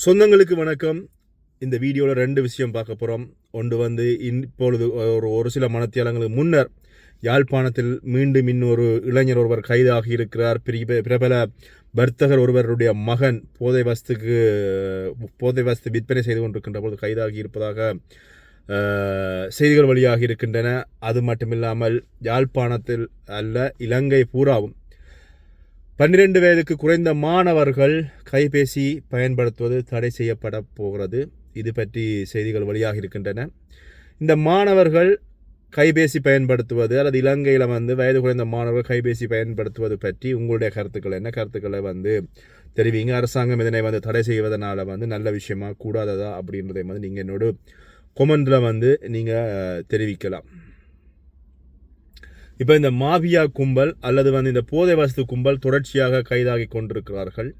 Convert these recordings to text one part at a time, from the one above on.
சொந்தங்களுக்கு வணக்கம். இந்த வீடியோவில் 2 விஷயம் பார்க்க போகிறோம். ஒன்று வந்து இப்பொழுது ஒரு சில மணித்தியாலங்களுக்கு முன்னர் யாழ்ப்பாணத்தில் மீண்டும் இன்னொரு இளைஞர் ஒருவர் கைதாகி இருக்கிறார். பிரபல வர்த்தகர் ஒருவருடைய மகன் போதை வஸ்து விற்பனை செய்து கொண்டிருக்கின்ற போது கைதாகி இருப்பதாக செய்திகள் வழியாகி இருக்கின்றன. அது மட்டுமில்லாமல் யாழ்ப்பாணத்தில் அல்ல, இலங்கை பூராவும் 12 வயதுக்கு குறைந்த மாணவர்கள் கைபேசி பயன்படுத்துவது தடை செய்யப்பட போகிறது. இது பற்றி செய்திகள் வெளியாக இருக்கின்றன. இந்த மாணவர்கள் கைபேசி பயன்படுத்துவது அல்லது இலங்கையில் வயது குறைந்த மாணவர்கள் கைபேசி பயன்படுத்துவது பற்றி உங்களுடைய கருத்துக்கள் என்ன? கருத்துக்களை தெரிவிங்க. அரசாங்கம் இதனை தடை செய்வதனால நல்ல விஷயமா கூடாததா அப்படின்றதை நீங்கள் என்னோட கொமெண்டில் நீங்கள் தெரிவிக்கலாம். இப்போ இந்த மாஃபியா கும்பல் அல்லது இந்த போதை வஸ்து கும்பல் தொடர்ச்சியாக கைதாகி கொண்டிருக்கிறார்கள்.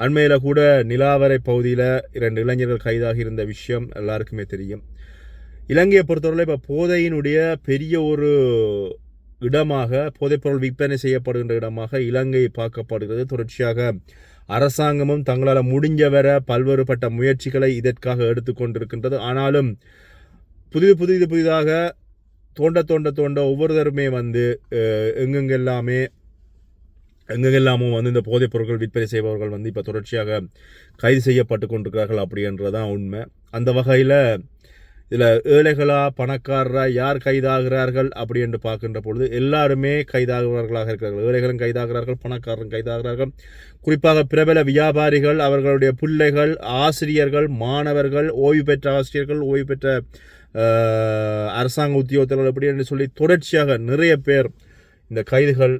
அண்மையில் கூட நிலாவரை பகுதியில் 2 இளைஞர்கள் கைதாகி இருந்த விஷயம் எல்லாருக்குமே தெரியும். இலங்கையை பொறுத்தவரை இப்போ போதையினுடைய பெரிய ஒரு இடமாக, போதைப்பொருள் விற்பனை செய்யப்படுகின்ற இடமாக இலங்கை பார்க்கப்படுகிறது. தொடர்ச்சியாக அரசாங்கமும் தங்களால் முடிஞ்சவரை பல்வேறுபட்ட முயற்சிகளை இதற்காக எடுத்துக்கொண்டிருக்கின்றது. ஆனாலும் புதிதாக தோண்ட ஒவ்வொருத்தருமே எங்கெல்லாமோ இந்த போதைப் பொருட்கள் விற்பனை செய்பவர்கள் இப்போ தொடர்ச்சியாக கைது செய்யப்பட்டு கொண்டிருக்கிறார்கள் அப்படின்றதான் உண்மை. அந்த வகையில் இதில் ஏழைகளா பணக்காரரா யார் கைதாகிறார்கள் அப்படி என்று பார்க்கின்ற பொழுது எல்லாருமே கைதாகிறவர்களாக இருக்கிறார்கள். ஏழைகளும் கைதாகிறார்கள், பணக்காரரும் கைதாகிறார்கள். குறிப்பாக பிரபல வியாபாரிகள், அவர்களுடைய பிள்ளைகள், ஆசிரியர்கள், மாணவர்கள், ஓய்வு பெற்ற ஆசிரியர்கள், ஓய்வு பெற்ற அரசாங்க உத்தியோகத்தர்கள் அப்படி என்று சொல்லி தொடர்ச்சியாக நிறைய பேர் இந்த கைதுகள்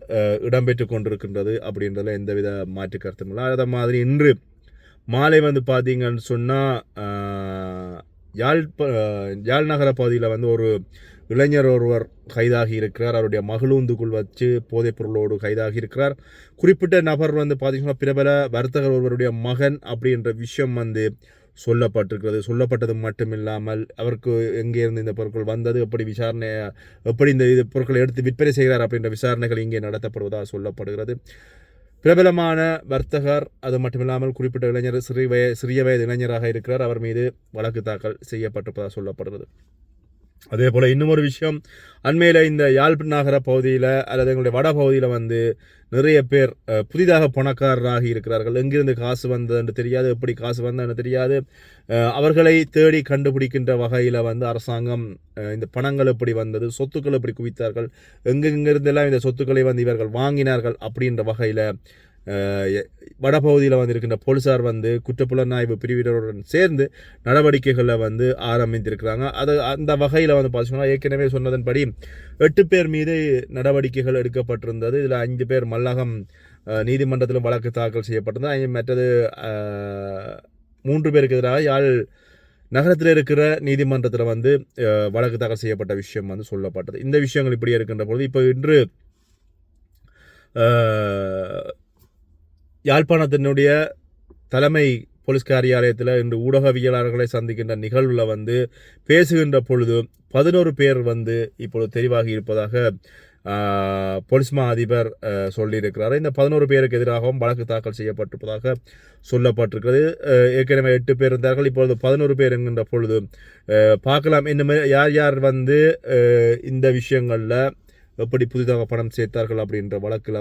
இடம்பெற்று கொண்டிருக்கின்றது அப்படின்றதுல எந்தவித மாற்று கருத்தும் இல்லை. அதே மாதிரி இன்று மாலை பார்த்தீங்கன்னு சொன்னால் யாழ் நகர பகுதியில் ஒரு இளைஞர் ஒருவர் கைதாகி இருக்கிறார். அவருடைய மகளூந்துக்குள் வச்சு போதைப் பொருளோடு கைதாகி இருக்கிறார். குறிப்பிட்ட நபர் பார்த்தீங்கன்னா பிரபல வர்த்தகர் ஒருவருடைய மகன் அப்படின்ற விஷயம் சொல்லப்பட்டிருக்கிறது. சொல்லப்பட்டது மட்டுமில்லாமல் அவருக்கு எங்கே இருந்து இந்த பொருட்கள் வந்தது, எப்படி இந்த பொருட்களை எடுத்து விற்பனை செய்கிறார் அப்படின்ற விசாரணைகள் இங்கே நடத்தப்படுவதாக சொல்லப்படுகிறது. பிரபலமான வர்த்தகர், அது மட்டுமில்லாமல் குறிப்பிட்ட இளைஞர் சிறிய வயது இளைஞராக இருக்கிறார். அவர் மீது வழக்கு தாக்கல் செய்யப்பட்டிருப்பதாக சொல்லப்படுகிறது. அதே போல் இன்னும் ஒரு விஷயம், அண்மையில் இந்த யாழ் நகர பகுதியில் அல்லது எங்களுடைய வட பகுதியில் நிறைய பேர் புதிதாக பணக்காரராகி இருக்கிறார்கள். எங்கிருந்து காசு வந்தது என்று தெரியாது, எப்படி காசு வந்ததுன்னு தெரியாது. அவர்களை தேடி கண்டுபிடிக்கின்ற வகையில் அரசாங்கம் இந்த பணங்கள் எப்படி வந்தது, சொத்துக்கள் எப்படி குவித்தார்கள், எங்கெங்கிருந்தெல்லாம் இந்த சொத்துக்களை இவர்கள் வாங்கினார்கள் அப்படின்ற வகையில் வடபகுதியில் இருக்கின்ற போலீசார் குற்றப்புலனாய்வு பிரிவினருடன் சேர்ந்து நடவடிக்கைகளை ஆரம்பித்திருக்கிறாங்க. அந்த வகையில் பார்த்தீங்கன்னா ஏற்கனவே சொன்னதன்படி 8 பேர் மீது நடவடிக்கைகள் எடுக்கப்பட்டிருந்தது. இதில் 5 பேர் மல்லகம் நீதிமன்றத்திலும் வழக்கு தாக்கல் செய்யப்பட்டிருந்தது. மற்றது 3 பேருக்கு எதிராக யாழ் நகரத்தில் இருக்கிற நீதிமன்றத்தில் வழக்கு தாக்கல் செய்யப்பட்ட விஷயம் சொல்லப்பட்டது. இந்த விஷயங்கள் இப்படி இருக்கின்ற பொழுது இப்போ இன்று யாழ்ப்பாணத்தினுடைய தலைமை போலீஸ் காரியாலயத்தில் இன்று ஊடகவியலாளர்களை சந்திக்கின்ற நிகழ்வில் பேசுகின்ற பொழுது 11 பேர் இப்பொழுது தெரிவாகி இருப்பதாக போலீஸ் மா அதிபர் சொல்லியிருக்கிறார். இந்த 11 பேருக்கு எதிராகவும் வழக்கு தாக்கல் செய்யப்பட்டிருப்பதாக சொல்லப்பட்டிருக்கிறது. ஏற்கனவே 8 பேர் இருந்தார்கள், இப்பொழுது 11 பேர் என்கின்ற பொழுது பார்க்கலாம் இன்னும் யார் இந்த விஷயங்களில் எப்படி புதிதாக பணம் சேர்த்தார்கள் அப்படின்ற வழக்கில்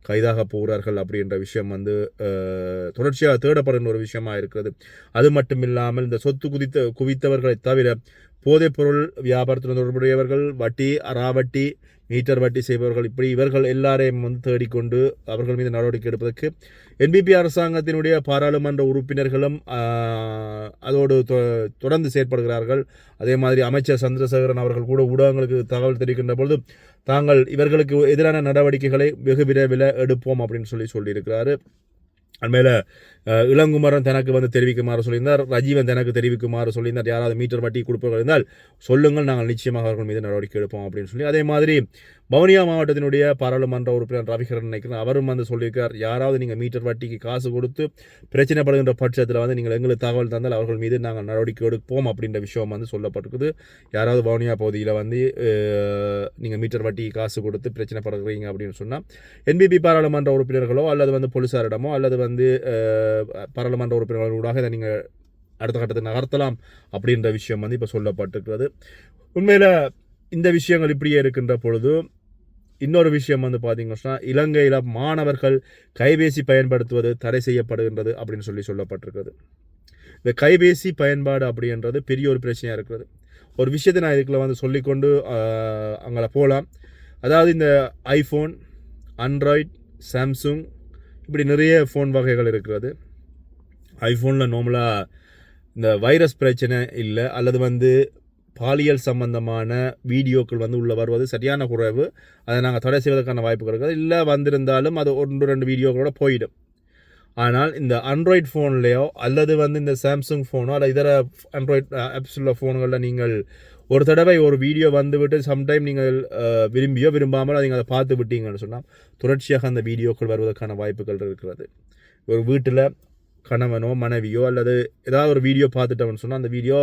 கைதாக போகிறார்கள் அப்படின்ற விஷயம் தொடர்ச்சியாக தேடப்படுகின்ற ஒரு விஷயமாக இருக்கிறது. அது மட்டும் இல்லாமல் இந்த சொத்து குவித்தவர்களை தவிர போதைப்பொருள் வியாபாரத்துடன் தொடர்புடையவர்கள், வட்டி, அறாவட்டி, மீட்டர் வட்டி செய்பவர்கள், இப்படி இவர்கள் எல்லாரையும் தேடிக்கொண்டு அவர்கள் மீது நடவடிக்கை எடுப்பதற்கு என்பிபி அரசாங்கத்தினுடைய பாராளுமன்ற உறுப்பினர்களும் அதோடு தொடர்ந்து செயற்படுகிறார்கள். அதே மாதிரி அமைச்சர் சந்திரசேகரன் அவர்கள் கூட ஊடகங்களுக்கு தகவல் தெரிவிக்கின்ற பொழுது தாங்கள் இவர்களுக்கு எதிரான நடவடிக்கைகளை வெகு விரைவில் எடுப்போம் அப்படின்னு சொல்லியிருக்கிறாரு. அண்மையில் இளங்குமரன் தனக்கு தெரிவிக்குமாறு சொல்லியிருந்தார், ரஜீவன் தனக்கு தெரிவிக்குமாறு சொல்லியிருந்தார். யாராவது மீட்டர் வட்டி கொடுப்பவர்கள் இருந்தால் சொல்லுங்கள், நாங்கள் நிச்சயமாக அவர்கள் மீது நடவடிக்கை எடுப்போம் அப்படின்னு சொல்லி. அதே மாதிரி வவுனியா மாவட்டத்தினுடைய பாராளுமன்ற உறுப்பினர் ரவிகரன் நினைக்கிறேன், அவரும் சொல்லியிருக்கார், யாராவது நீங்கள் மீட்டர் வட்டிக்கு காசு கொடுத்து பிரச்சனைப்படுகின்ற பட்சத்தில் நீங்கள் எங்களுக்கு தகவல் தந்தால் அவர்கள் மீது நாங்கள் நடவடிக்கை எடுப்போம் அப்படின்ற விஷயம் சொல்லப்பட்டிருக்குது. யாராவது வவுனியா பகுதியில் நீங்கள் மீட்டர் வட்டி காசு கொடுத்து பிரச்சனைப்படுகிறீங்க அப்படின்னு சொன்னால் என்பிபி பாராளுமன்ற உறுப்பினர்களோ அல்லது போலீசாரிடமோ அல்லது பாராளுமன்ற உறுப்பினர்களூடாக இதை நீங்கள் அடுத்த கட்டத்தை நகர்த்தலாம் அப்படின்ற விஷயம் வந்து இப்போ சொல்லப்பட்டிருக்கிறது. உண்மையில் இந்த விஷயங்கள் இப்படியே இருக்கின்ற பொழுது இன்னொரு விஷயம் வந்து பார்த்தீங்கன்னா இலங்கையில் மாணவர்கள் கைபேசி பயன்படுத்துவது தடை செய்யப்படுகின்றது அப்படின்னு சொல்லப்பட்டிருக்கிறது. இந்த கைபேசி பயன்பாடு அப்படின்றது பெரிய ஒரு பிரச்சனையாக இருக்கிறது. ஒரு விஷயத்தை நான் இதுக்குள்ள வந்து சொல்லிக்கொண்டு அங்கே போகலாம். அதாவது இந்த ஐஃபோன், ஆண்ட்ராய்ட், சாம்சங் இப்படி நிறைய ஃபோன் வகைகள் இருக்கிறது. ஐஃபோனில் நார்மலாக இந்த வைரஸ் பிரச்சனை இல்லை, அல்லது வந்து பாலியல் சம்பந்தமான வீடியோக்கள் வந்து உள்ள வருவது சரியான குறைவு. அதை நாங்கள் தடை செய்வதற்கான வாய்ப்புகள் இருக்குது. இல்லை வந்திருந்தாலும் அது 1-2 வீடியோக்களோட போயிடும். ஆனால் இந்த ஆண்ட்ராய்ட் ஃபோன்லேயோ அல்லது வந்து இந்த சாம்சங் ஃபோனோ அல்லது இதர ஆண்ட்ராய்ட் ஆப்ஸ் உள்ள ஃபோன்களில் நீங்கள் ஒரு தடவை ஒரு வீடியோ வந்துவிட்டு சம்டைம் நீங்கள் விரும்பியோ விரும்பாமல் நீங்கள் அதை பார்த்து விட்டீங்கன்னு சொன்னால் தொடர்ச்சியாக அந்த வீடியோக்கள் வருவதற்கான வாய்ப்புகள் இருக்கிறது. ஒரு வீட்டில் கணவனோ மனைவியோ அல்லது ஏதாவது ஒரு வீடியோ பார்த்துட்டோம்னு சொன்னால் அந்த வீடியோ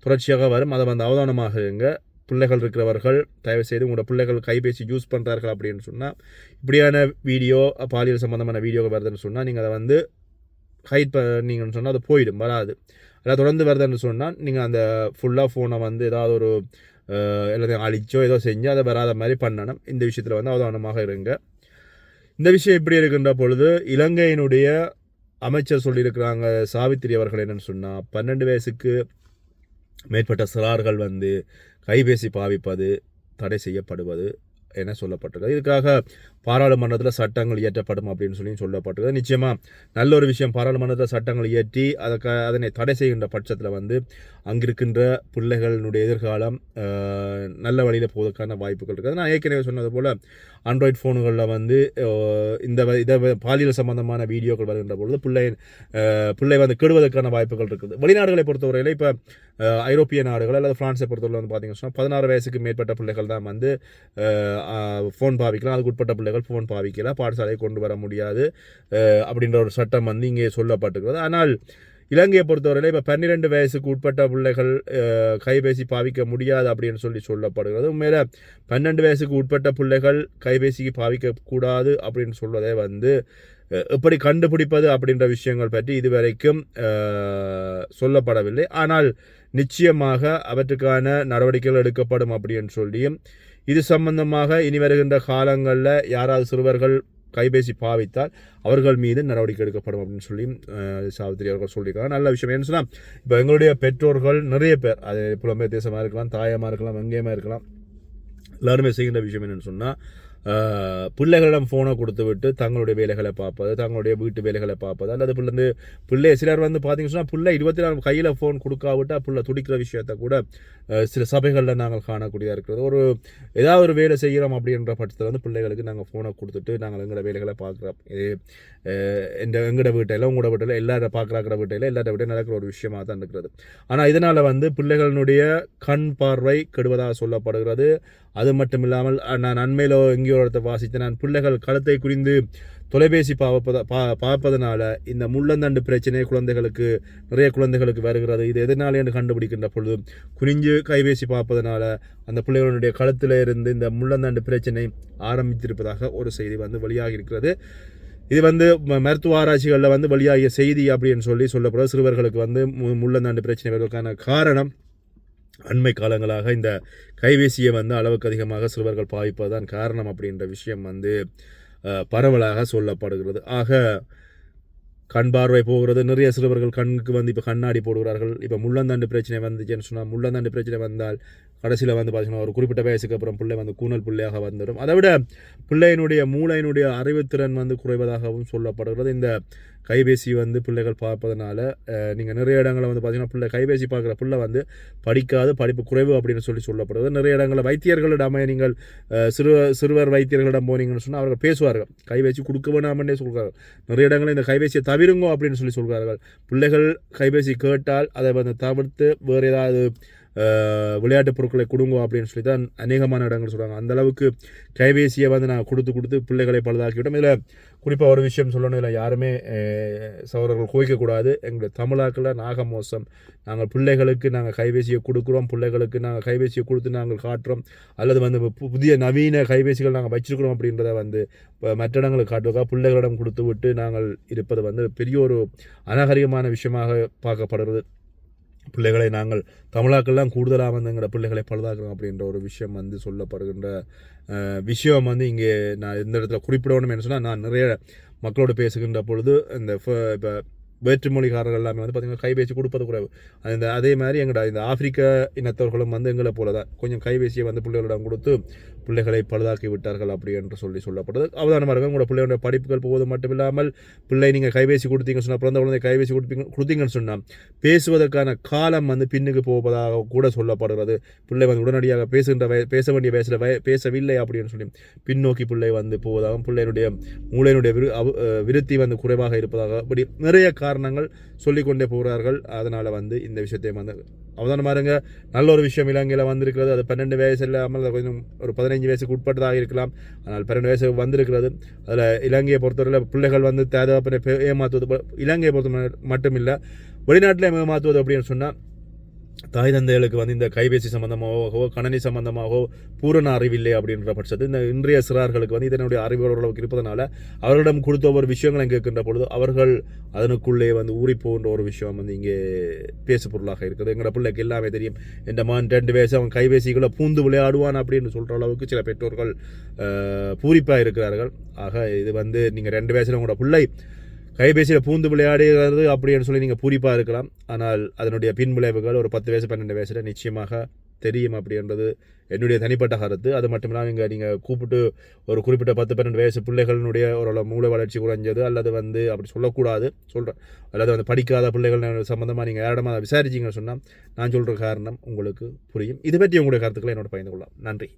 தொடர்ச்சியாக வரும். அதை வந்து அவதானமாக இருங்க. பிள்ளைகள் இருக்கிறவர்கள் தயவுசெய்து உங்களோட பிள்ளைகள் கைபேசி யூஸ் பண்ணுறார்கள் அப்படின்னு சொன்னால் இப்படியான வீடியோ பாலியல் சம்மந்தமான வீடியோக்கள் வருதுன்னு சொன்னால் நீங்கள் அதை வந்து ஹைட் பண்ணீங்கன்னு சொன்னால் அது போயிடும், வராது. அதாவது தொடர்ந்து வருதுன்னு சொன்னால் நீங்கள் அந்த ஃபுல்லாக ஃபோனை வந்து ஏதாவது ஒரு எல்லாத்தையும் அழிச்சோ ஏதோ செஞ்சு அதை வராத மாதிரி பண்ணணும். இந்த விஷயத்தில் வந்து அவதானமாக இருங்க. இந்த விஷயம் இப்படி இருக்கின்ற பொழுது இலங்கையினுடைய அமைச்சர் சொல்லியிருக்கிறாங்க சாவித்திரி அவர்கள் என்னன்னு சொன்னால் 12 வயசுக்கு மேற்பட்ட சிறார்கள் வந்து கைபேசி பாவிப்பது தடை செய்யப்படுவது என சொல்லப்பட்டிருக்கிறது. இதுக்காக பாராளுமன்றத்தில் சட்டங்கள் இயற்றப்படும் அப்படின்னு சொல்லப்பட்டிருக்கிறது. நிச்சயமாக நல்ல ஒரு விஷயம். பாராளுமன்றத்தில் சட்டங்கள் இயற்றி அதனை தடை செய்கின்ற பட்சத்தில் வந்து அங்கிருக்கின்ற பிள்ளைகளினுடைய எதிர்காலம் நல்ல வழியில் போவதற்கான வாய்ப்புகள் இருக்குது. நான் ஏற்கனவே சொன்னது போல் ஆண்ட்ராய்ட் ஃபோனுகளில் வந்து இதை பாலியல் சம்பந்தமான வீடியோக்கள் வருகின்ற பொழுது பிள்ளை வந்து கெடுவதற்கான வாய்ப்புகள் இருக்குது. வெளிநாடுகளை பொறுத்தவரையில் இப்போ ஐரோப்பிய நாடுகள் அல்லது பிரான்ஸை பொறுத்தவரை வந்து பார்த்தீங்கன்னா 16 வயசுக்கு மேற்பட்ட பிள்ளைகள் தான் வந்து ஃபோன் பாவிக்கலாம். அதுக்கு உட்பட்ட பிள்ளைகள் ஃபோன் பாவிக்கலாம், பாடசாலையை கொண்டு வர முடியாது அப்படின்ற ஒரு சட்டம் வந்து இங்கே சொல்லப்பட்டிருக்கிறது. ஆனால் இலங்கையை பொறுத்தவரையில் இப்போ 12 வயசுக்கு உட்பட்ட பிள்ளைகள் கைபேசி பாவிக்க முடியாது அப்படின்னு சொல்லப்படுகிறது. உண்மையில 12 வயசுக்கு உட்பட்ட பிள்ளைகள் கைபேசிக்கு பாவிக்கக்கூடாது அப்படின்னு சொல்வதை வந்து எப்படி கண்டுபிடிப்பது அப்படின்ற விஷயங்கள் பற்றி இதுவரைக்கும் சொல்லப்படவில்லை. ஆனால் நிச்சயமாக அவற்றுக்கான நடவடிக்கைகள் எடுக்கப்படும் அப்படின்னு சொல்லியும் இது சம்பந்தமாக இனி வருகின்ற காலங்களில் யாராவது சிறுவர்கள் கைபேசி பாவித்தால் அவர்கள் மீது நடவடிக்கை எடுக்கப்படும் அப்படின்னு சொல்லி சாவித்திரி அவர்கள் சொல்லியிருக்காங்க. நல்ல விஷயம். என்ன சொன்னால் இப்போ எங்களுடைய பெற்றோர்கள் நிறைய பேர், அது புலம்பெயர் தேசமாக இருக்கலாம், தாயமாக இருக்கலாம், வெங்கையமாக இருக்கலாம், எல்லாருமே செய்கின்ற விஷயம் என்னென்னு சொன்னால் பிள்ளைகளிடம் ஃபோனை கொடுத்து விட்டு தங்களுடைய வேலைகளை பார்ப்பது, தங்களுடைய வீட்டு வேலைகளை பார்ப்பது, அல்லது பிள்ளை சிலர் வந்து பார்த்தீங்கன்னு சொன்னால் பிள்ளை 24 கையில் ஃபோன் கொடுக்காவிட்டால் பிள்ளை துடிக்கிற விஷயத்தை கூட சில சபைகளில் நாங்கள் காணக்கூடியதாக இருக்கிறது. ஏதாவது ஒரு வேலை செய்கிறோம் அப்படின்ற பட்சத்தில் வந்து பிள்ளைகளுக்கு நாங்கள் ஃபோனை கொடுத்துட்டு நாங்கள் எங்களோட வேலைகளை பார்க்குறோம். இது எங்களோட வீட்டையில் உங்களோட வீட்டில் எல்லாரும் பார்க்குறாக்கிற வீட்டையில் எல்லாரோட வீட்டையும் நடக்கிற ஒரு விஷயமாக தான் இருக்கிறது. ஆனால் இதனால் வந்து பிள்ளைகளினுடைய கண் பார்வை கெடுவதாக சொல்லப்படுகிறது. அது மட்டும் இல்லாமல் நான் நன்மையிலோ எங்கேயோ இடத்தை வாசித்து நான் பிள்ளைகள் கழுத்தை குறிந்து தொலைபேசி பார்ப்பதனால இந்த முள்ளந்தண்டு பிரச்சனை நிறைய குழந்தைகளுக்கு வருகிறது. இது எதனால என்று கண்டுபிடிக்கின்ற பொழுது குறிஞ்சு கைபேசி பார்ப்பதனால அந்த பிள்ளைகளுடைய கழுத்தில் இருந்து இந்த முள்ளந்தண்டு பிரச்சனை ஆரம்பித்திருப்பதாக ஒரு செய்தி வந்து வெளியாகி இருக்கிறது. இது வந்து மருத்துவ ஆராய்ச்சிகளில் வந்து வெளியாகிய செய்தி அப்படின்னு சொல்லப்படுறது. சிறுவர்களுக்கு வந்து முள்ளந்தண்டு பிரச்சனை வருவதற்கான காரணம் அண்மை காலங்களாக இந்த கைபேசியை வந்து அளவுக்கு அதிகமாக சிறுவர்கள் பாவிப்பதுதான் காரணம் அப்படின்ற விஷயம் வந்து பரவலாக சொல்லப்படுகிறது. ஆக கண் பார்வை போகிறது. நிறைய சிறுவர்கள் கண்ணுக்கு வந்து இப்போ கண்ணாடி போடுகிறார்கள். இப்போ முள்ளந்தண்டு பிரச்சனை வந்துச்சுன்னு சொன்னால் முள்ளந்தண்டு பிரச்சனை வந்தால் கடைசியில் வந்து பார்த்தீங்கன்னா ஒரு குறிப்பிட்ட வயசுக்கு அப்புறம் பிள்ளை வந்து கூணல் பிள்ளையாக வந்துடும். அதை விட பிள்ளையினுடைய மூளையினுடைய அறிவுத்திறன் வந்து குறைவதாகவும் சொல்லப்படுகிறது. இந்த கைபேசி வந்து பிள்ளைகள் பார்ப்பதனால நீங்கள் நிறைய இடங்களில் வந்து பார்த்தீங்கன்னா பிள்ளை கைபேசி பார்க்குற பிள்ளை வந்து படிப்பு குறைவு அப்படின்னு சொல்லப்படுறது. நிறைய இடங்களில் வைத்தியர்களிடமே நீங்கள் சிறுவர் வைத்தியர்களிடம் போனீங்கன்னு சொன்னால் அவர்கள் பேசுவார்கள், கைபேசி கொடுக்க வேணாமன்னே சொல்கிறார்கள். நிறைய இடங்களில் இந்த கைபேசியை தவிருங்கோ அப்படின்னு சொல்கிறார்கள். பிள்ளைகள் கைபேசி கேட்டால் அதை வந்து தவிர்த்து வேறு ஏதாவது விளையாட்டுப் பொருட்களை கொடுங்க அப்படின்னு சொல்லி தான் அநேகமான இடங்கள் சொல்கிறாங்க. அந்தளவுக்கு கைபேசியை வந்து நாங்கள் கொடுத்து பிள்ளைகளை பழுதாக்கிவிட்டோம். இதில் குறிப்பாக ஒரு விஷயம் சொல்லணும், இதில் யாருமே சகோதரர்கள் கோவிக்கக்கூடாது. எங்களுடைய தமிழாக்களில் நாக மோசம். நாங்கள் பிள்ளைகளுக்கு நாங்கள் கைபேசியை கொடுக்குறோம், பிள்ளைகளுக்கு நாங்கள் கைபேசியை கொடுத்து நாங்கள் காட்டுறோம், அல்லது வந்து புதிய நவீன கைபேசிகள் நாங்கள் வச்சிருக்கிறோம் அப்படின்றத வந்து மற்ற இடங்களுக்கு காட்டுவதற்காக பிள்ளைகளிடம் கொடுத்து விட்டு நாங்கள் இருப்பது வந்து பெரிய ஒரு அநாகரிகமான விஷயமாக பார்க்கப்படுறது. பிள்ளைகளை நாங்கள் தமிழாக்கள்லாம் கூடுதலாக வந்து எங்களோட பிள்ளைகளை பழுதாக்குறோம் அப்படின்ற ஒரு விஷயம் வந்து சொல்லப்படுகின்ற விஷயம் வந்து இங்கே நான் இந்த இடத்துல குறிப்பிடணும் என்ன சொன்னால், நான் நிறைய மக்களோடு பேசுகின்ற பொழுது இந்த இப்போ வேற்றுமொழிக்காரர்கள் எல்லாமே வந்து பார்த்திங்கன்னா கைபேசி கொடுப்பது குறைவு. அதே மாதிரி எங்களோட இந்த ஆப்பிரிக்க இனத்தவர்களும் வந்து எங்களை போல தான் கொஞ்சம் கைபேசியை வந்து பிள்ளைகளிடம் கொடுத்து பிள்ளைகளை பழுதாக்கி விட்டார்கள் அப்படி என்று சொல்லப்படுது. அவதானமாக இருக்கும். உங்களோட பிள்ளையோட படிப்புகள் போவது மட்டும் இல்லாமல் பிள்ளை நீங்கள் கைபேசி கொடுத்தீங்கன்னு சொன்னால், பிறந்த குழந்தை கைபேசி கொடுத்தீங்கன்னு சொன்னால் பேசுவதற்கான காலம் வந்து பின்னுக்கு போவதாக கூட சொல்லப்படுகிறது. பிள்ளை வந்து உடனடியாக பேச வேண்டிய வயசில் பேசவில்லை அப்படின்னு சொல்லி பின்னோக்கி பிள்ளை வந்து போவதாகவும், பிள்ளையினுடைய மூளையினுடைய விருத்தி வந்து குறைவாக இருப்பதாக அப்படி நிறைய காரணங்கள் சொல்லிக்கொண்டே போகிறார்கள். அதனால் வந்து இந்த விஷயத்தை வந்து அவதானமாக இருங்க. நல்ல ஒரு விஷயம் இலங்கையில் வந்திருக்கிறது. அது 12 வயசு இல்லாமல் கொஞ்சம் ஒரு 15 வயசுக்கு உட்பட்டதாக இருக்கலாம். ஆனால் 12 வயசு வந்திருக்கிறது. அதில் இலங்கையை பொறுத்தவரையில் பிள்ளைகள் வந்து தேதப்பனை ஏமாற்றுவது இலங்கையை பொறுத்த மட்டும் இல்லை, வெளிநாட்டில் ஏமாற்றுவது அப்படின்னு சொன்னால் தாய் தந்தைகளுக்கு வந்து இந்த கைபேசி சம்பந்தமாகவோ கணனி சம்பந்தமாகவோ பூரண அறிவில்லை அப்படின்ற பட்சத்தில் இந்த இன்றைய சிறார்களுக்கு வந்து இதனுடைய அறிவு ஓரளவுக்கு இருப்பதனால அவர்களிடம் கொடுத்த ஒரு விஷயங்களை கேட்கின்ற பொழுது அவர்கள் அதனுக்குள்ளே வந்து ஊறி போகின்ற ஒரு விஷயம் வந்து இங்கே பேசு பொருளாக இருக்குது. எங்களோட பிள்ளைக்கு எல்லாமே தெரியும். இந்த மான் 2 வயசு அவன் கைபேசிகளை பூந்து விளையாடுவான் அப்படின்னு சொல்கிற அளவுக்கு சில பெற்றோர்கள் பூரிப்பாக இருக்கிறார்கள். ஆக இது வந்து நீங்கள் 2 வயசில் உங்களோட பிள்ளை கைபேசியில் பூந்து விளையாடுகிறது அப்படின்னு சொல்லி நீங்கள் பூரிப்பாக இருக்கலாம். ஆனால் அதனுடைய பின் விளைவுகள் ஒரு 10 வயசு 12 வயசில் நிச்சயமாக தெரியும் அப்படின்றது என்னுடைய தனிப்பட்ட கருத்து. அது மட்டும் இல்லாமல் நீங்கள் கூப்பிட்டு ஒரு குறிப்பிட்ட 10-12 வயசு பிள்ளைகளினுடைய ஒரு மூளை வளர்ச்சி குறைஞ்சது அல்லது வந்து அப்படி சொல்லக்கூடாது சொல்கிறேன், அல்லது வந்து படிக்காத பிள்ளைகள் சம்மந்தமாக நீங்கள் யாரிடமா விசாரிச்சிங்கன்னு சொன்னால் நான் சொல்கிற காரணம் உங்களுக்கு புரியும். இது பற்றி உங்களுடைய கருத்துக்களை என்னோட பகிர்ந்து கொள்ளலாம். நன்றி.